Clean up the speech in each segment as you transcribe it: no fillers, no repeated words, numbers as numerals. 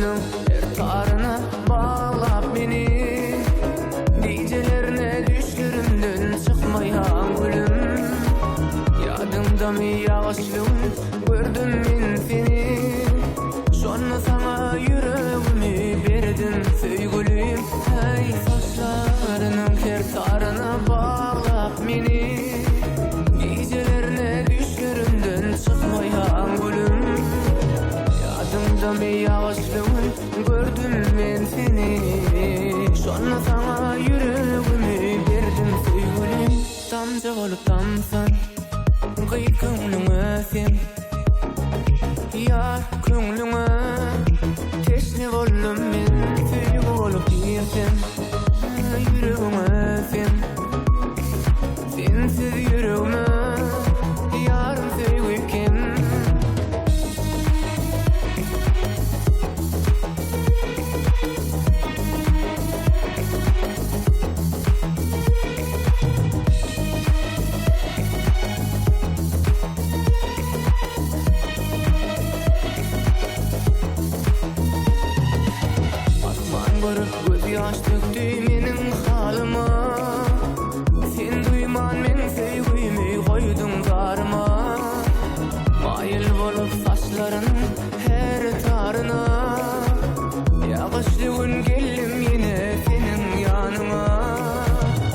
gönlümün her tarına bağlap beni. Gecelerine düşlerimden çıkmayan gülüm. Yadımda mı yağışlığın gördüm men seni. Şonu sana yüreğimi verdim sevgilim. Hey saçlarının her tarına bağlap beni. Gecelerine düşlerimden çıkmayan gülüm. Yadımda mı yağışlığın gördüm men seni. Şonu sana yüreğimi verdim sevgilim. Damca olup damsan kıyık köңlüňe sen. Yar köňlüňe teşne boldum men süýgü bolup girsem. Yüreğime sen, sensiz yüreğime yarım süýgü kim? Göz yaş döktü menin halıma. Sen duyman men sevgimi koydun garıma. Mayıl bolup saçlarının her tarına. Yağışlı gün geldim yine senin yanına.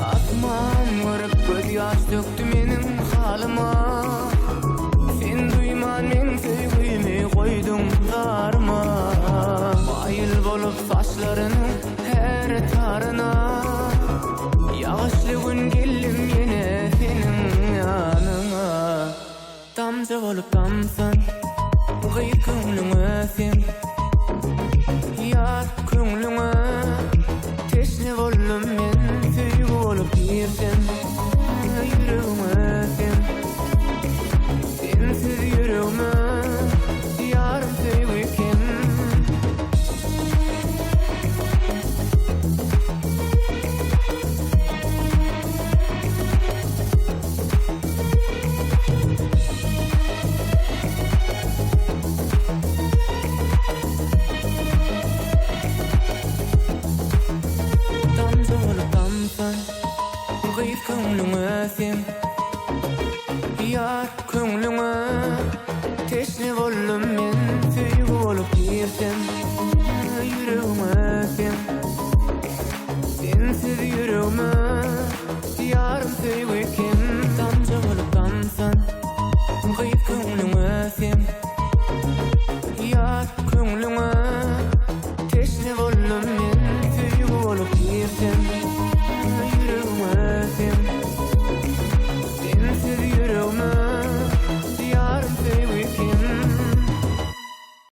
Atman görüp göz yaş döktü menin halıma. Sen duyman men sevgimi koydun garıma. Mayıl bolup saçlarının her tarına. Yağışlı gün geldim yine senin yanına. Damca bolup damsan kıyık köňlüňe sen. Yar köňlüňe teşne boldum men süýgü bolup girsem. Yüreğime sen, sensiz yüreğime yarım süýgü kim? Kıyık köňlüňe sen. Yar köňlüňe teşne boldum men süýgü bolup girsem.